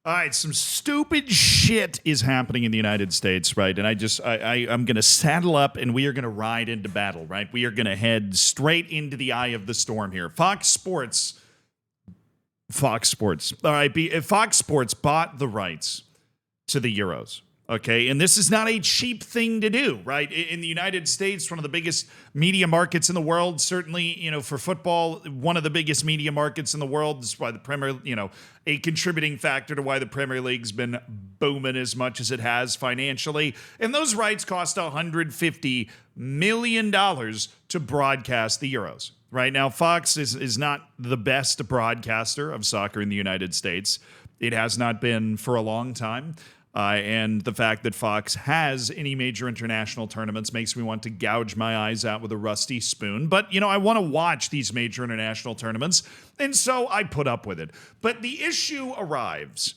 All right, some stupid shit is happening in the United States, right? And I'm going to saddle up and we are going to ride into battle, right? We are going to head straight into the eye of the storm here. Fox Sports. All right, Fox Sports bought the rights to the Euros. Okay, and this is not a cheap thing to do, right? In the United States, one of the biggest media markets in the world, certainly, for football, one of the biggest media markets in the world. This is why the Premier, a contributing factor to why the Premier League's been booming as much as it has financially. And those rights cost $150 million to broadcast the Euros. Right now, Fox is not the best broadcaster of soccer in the United States. It has not been for a long time. And the fact that Fox has any major international tournaments makes me want to gouge my eyes out with a rusty spoon. But, I want to watch these major international tournaments, and so I put up with it. But the issue arrives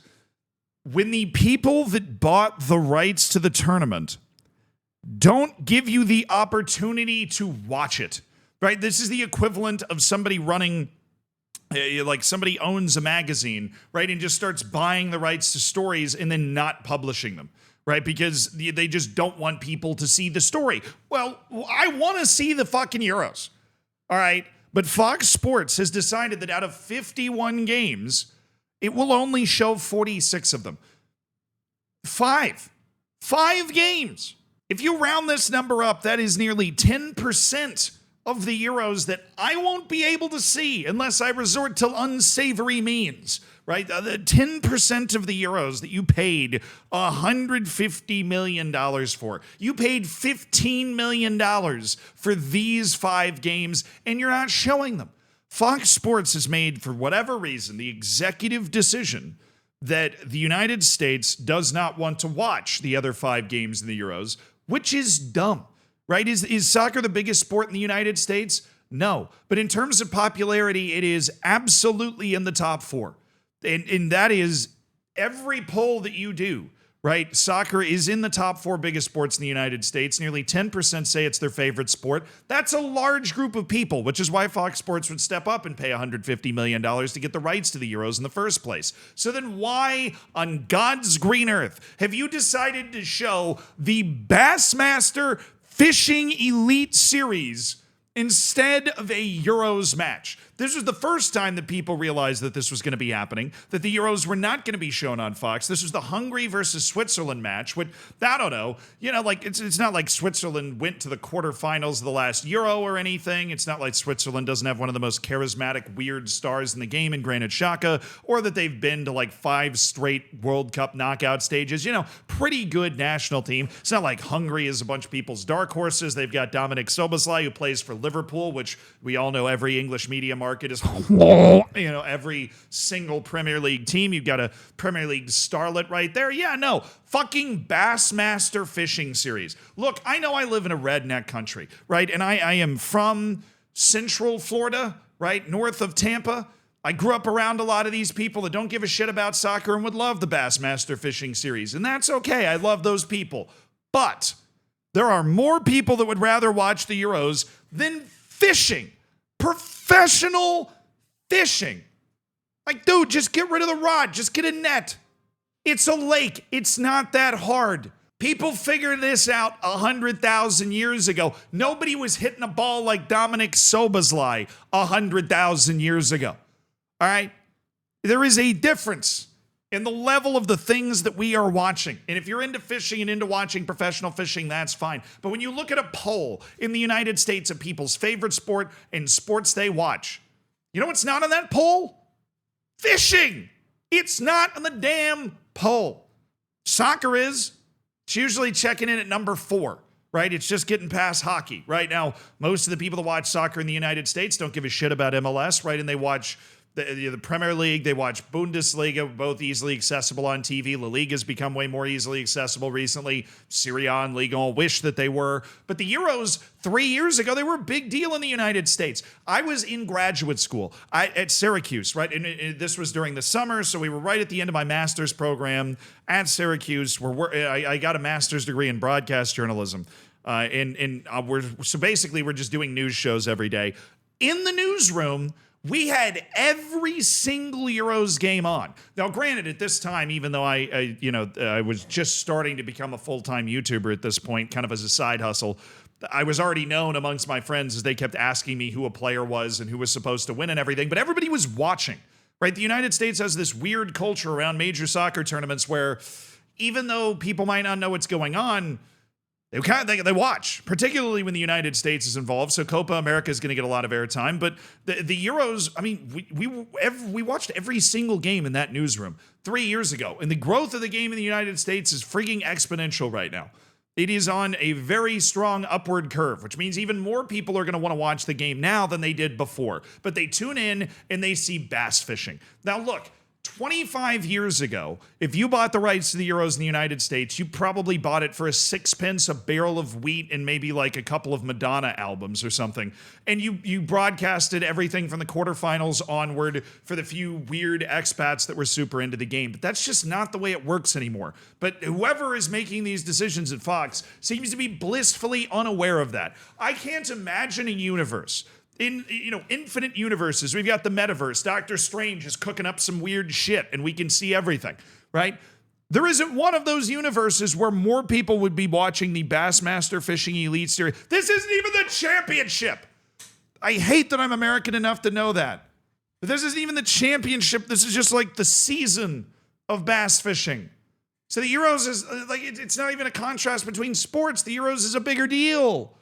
when the people that bought the rights to the tournament don't give you the opportunity to watch it, right? This is the equivalent of somebody running... like somebody owns a magazine, right, and just starts buying the rights to stories and then not publishing them, right, because they just don't want people to see the story. Well, I want to see the fucking Euros, all right, but Fox Sports has decided that out of 51 games, it will only show 46 of them. Five games. If you round this number up, that is nearly 10% of the Euros that I won't be able to see unless I resort to unsavory means, right? The 10% of the Euros that you paid $150 million for. You paid $15 million for these 5 games, and you're not showing them. Fox Sports has made, for whatever reason, the executive decision that the United States does not want to watch the other 5 games in the Euros, which is dumb. Right? Is soccer the biggest sport in the United States? No. But in terms of popularity, it is absolutely in the top 4. And that is every poll that you do, right? Soccer is in the top 4 biggest sports in the United States. Nearly 10% say it's their favorite sport. That's a large group of people, which is why Fox Sports would step up and pay $150 million to get the rights to the Euros in the first place. So then why on God's green earth have you decided to show the Bassmaster Fishing Elite Series instead of a Euros match? This was the first time that people realized that this was going to be happening, that the Euros were not going to be shown on Fox. This was the Hungary versus Switzerland match, which, I don't know, it's not like Switzerland went to the quarterfinals of the last Euro or anything. It's not like Switzerland doesn't have one of the most charismatic, weird stars in the game in Granit Xhaka, or that they've been to like 5 straight World Cup knockout stages. Pretty good national team. It's not like Hungary is a bunch of people's dark horses. They've got Dominik Szoboszlai, who plays for Liverpool, which we all know every English media market is, every single Premier League team. You've got a Premier League starlet right there. Yeah, no. Fucking Bassmaster Fishing Series. Look, I know I live in a redneck country, right? And I am from Central Florida, right? North of Tampa. I grew up around a lot of these people that don't give a shit about soccer and would love the Bassmaster Fishing Series. And that's okay. I love those people. But there are more people that would rather watch the Euros than fishing. Professional fishing. Like, dude, just get rid of the rod. Just get a net. It's a lake. It's not that hard. People figured this out 100,000 years ago. Nobody was hitting a ball like Dominik Szoboszlai 100,000 years ago. All right? There is a difference in the level of the things that we are watching. And if you're into fishing and into watching professional fishing, that's fine. But when you look at a poll in the United States of people's favorite sport and sports they watch, you know what's not on that poll? Fishing. It's not on the damn poll. Soccer is. It's usually checking in at number 4, right? It's just getting past hockey. Right now, most of the people that watch soccer in the United States don't give a shit about MLS, right? And they watch the Premier League, they watch Bundesliga, both easily accessible on TV. La Liga's become way more easily accessible recently. Serie A and Ligue 1 wish that they were. But the Euros, 3 years ago, they were a big deal in the United States. I was in graduate school at Syracuse, right? And this was during the summer, so we were right at the end of my master's program at Syracuse. I got a master's degree in broadcast journalism. So basically, we're just doing news shows every day. In the newsroom we had every single Euros game on. Now, granted, at this time, even though I was just starting to become a full-time YouTuber at this point, kind of as a side hustle, I was already known amongst my friends as they kept asking me who a player was and who was supposed to win and everything, but everybody was watching, right? The United States has this weird culture around major soccer tournaments where even though people might not know what's going on, they watch, particularly when the United States is involved. So Copa America is going to get a lot of airtime. But the Euros, I mean, we watched every single game in that newsroom 3 years ago. And the growth of the game in the United States is freaking exponential right now. It is on a very strong upward curve, which means even more people are going to want to watch the game now than they did before. But they tune in and they see bass fishing. Now, look. 25 years ago, if you bought the rights to the Euros in the United States, you probably bought it for a 6 pence, a barrel of wheat, and maybe like a couple of Madonna albums or something. And you broadcasted everything from the quarterfinals onward for the few weird expats that were super into the game. But that's just not the way it works anymore. But whoever is making these decisions at Fox seems to be blissfully unaware of that. I can't imagine a universe in infinite universes. We've got the metaverse. Doctor Strange is cooking up some weird shit and we can see everything, right? There isn't one of those universes where more people would be watching the Bassmaster Fishing Elite Series. This isn't even the championship. I hate that I'm American enough to know that. But this isn't even the championship. This is just like the season of bass fishing. So the Euros is like, it's not even a contrast between sports. The Euros is a bigger deal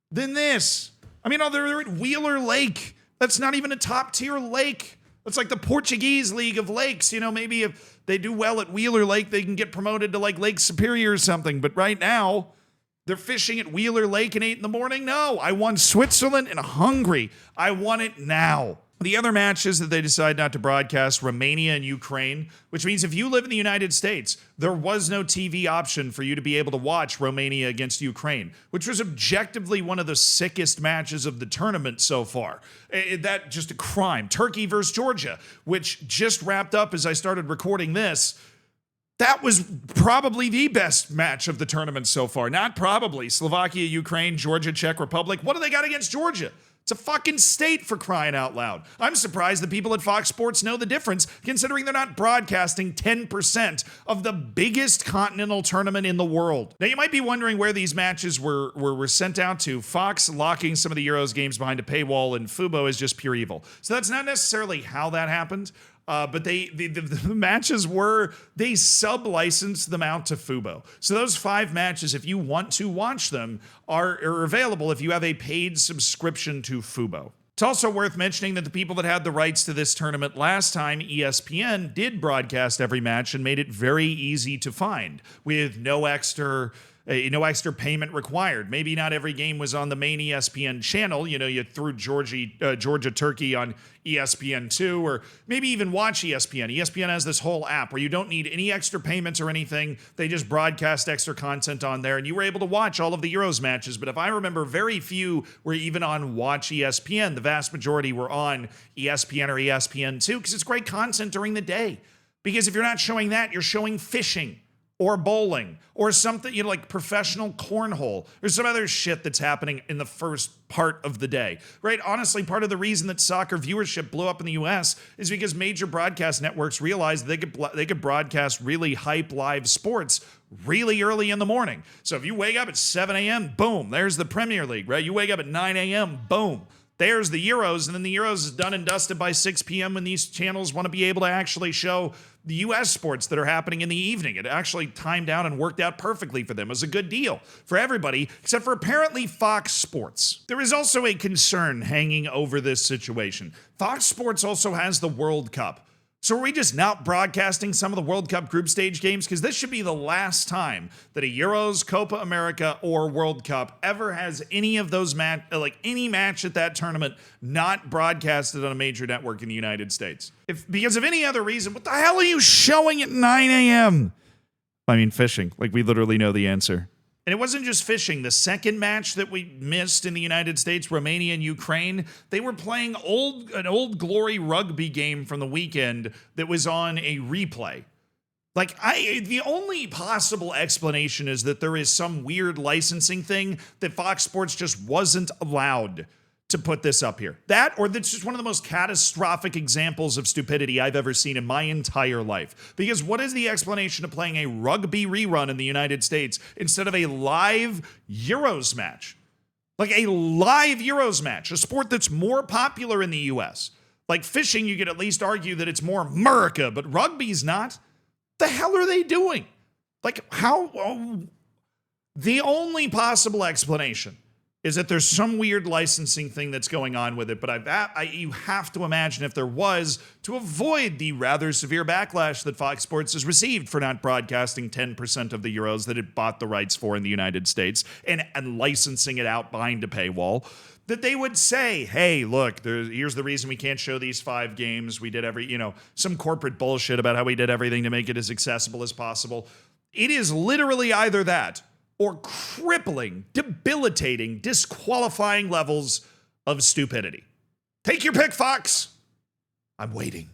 than this. I mean, they're at Wheeler Lake. That's not even a top tier lake. That's like the Portuguese League of Lakes. Maybe if they do well at Wheeler Lake, they can get promoted to like Lake Superior or something. But right now, they're fishing at Wheeler Lake at 8 in the morning. No, I want Switzerland and Hungary. I want it now. The other matches that they decide not to broadcast, Romania and Ukraine, which means if you live in the United States, there was no TV option for you to be able to watch Romania against Ukraine, which was objectively one of the sickest matches of the tournament so far. That just a crime. Turkey versus Georgia, which just wrapped up as I started recording this. That was probably the best match of the tournament so far. Not probably. Slovakia, Ukraine, Georgia, Czech Republic. What do they got against Georgia? It's a fucking state, for crying out loud. I'm surprised the people at Fox Sports know the difference, considering they're not broadcasting 10% of the biggest continental tournament in the world. Now, you might be wondering where these matches were sent out to. Fox locking some of the Euros games behind a paywall, and Fubo is just pure evil. So that's not necessarily how that happened. But the matches they sub-licensed them out to Fubo. So those 5 matches, if you want to watch them, are available if you have a paid subscription to Fubo. It's also worth mentioning that the people that had the rights to this tournament last time, ESPN, did broadcast every match and made it very easy to find with no extra payment required. Maybe not every game was on the main ESPN channel. You threw Georgia Turkey on ESPN2, or maybe even watch ESPN. ESPN has this whole app where you don't need any extra payments or anything. They just broadcast extra content on there, and you were able to watch all of the Euros matches. But if I remember, very few were even on Watch ESPN. The vast majority were on ESPN or ESPN2 because it's great content during the day. Because if you're not showing that, you're showing fishing or bowling, or something, like professional cornhole, or some other shit that's happening in the first part of the day, right? Honestly, part of the reason that soccer viewership blew up in the US is because major broadcast networks realized they could broadcast really hype live sports really early in the morning. So if you wake up at 7 a.m., boom, there's the Premier League, right? You wake up at 9 a.m., boom, there's the Euros, and then the Euros is done and dusted by 6 p.m. when these channels want to be able to actually show the U.S. sports that are happening in the evening. It actually timed out and worked out perfectly for them. It was a good deal for everybody, except for apparently Fox Sports. There is also a concern hanging over this situation. Fox Sports also has the World Cup. So are we just not broadcasting some of the World Cup group stage games? Because this should be the last time that a Euros, Copa America, or World Cup ever has any of those any match at that tournament not broadcasted on a major network in the United States. If because of any other reason, what the hell are you showing at 9 a.m.? I mean, fishing. We literally know the answer. And it wasn't just fishing. The second match that we missed in the United States, Romania and Ukraine, they were playing an old glory rugby game from the weekend that was on a replay. The only possible explanation is that there is some weird licensing thing that Fox Sports just wasn't allowed to put this up here. That, or that's just one of the most catastrophic examples of stupidity I've ever seen in my entire life. Because what is the explanation of playing a rugby rerun in the United States instead of a live Euros match? Like a live Euros match, a sport that's more popular in the US. Like fishing, you could at least argue that it's more Murica, but rugby's not. The hell are they doing? Like how? The only possible explanation is that there's some weird licensing thing that's going on with it, but you have to imagine if there was, to avoid the rather severe backlash that Fox Sports has received for not broadcasting 10% of the Euros that it bought the rights for in the United States and licensing it out behind a paywall, that they would say, hey, look, here's the reason we can't show these 5 games. We did some corporate bullshit about how we did everything to make it as accessible as possible. It is literally either that or crippling, debilitating, disqualifying levels of stupidity. Take your pick, Fox. I'm waiting.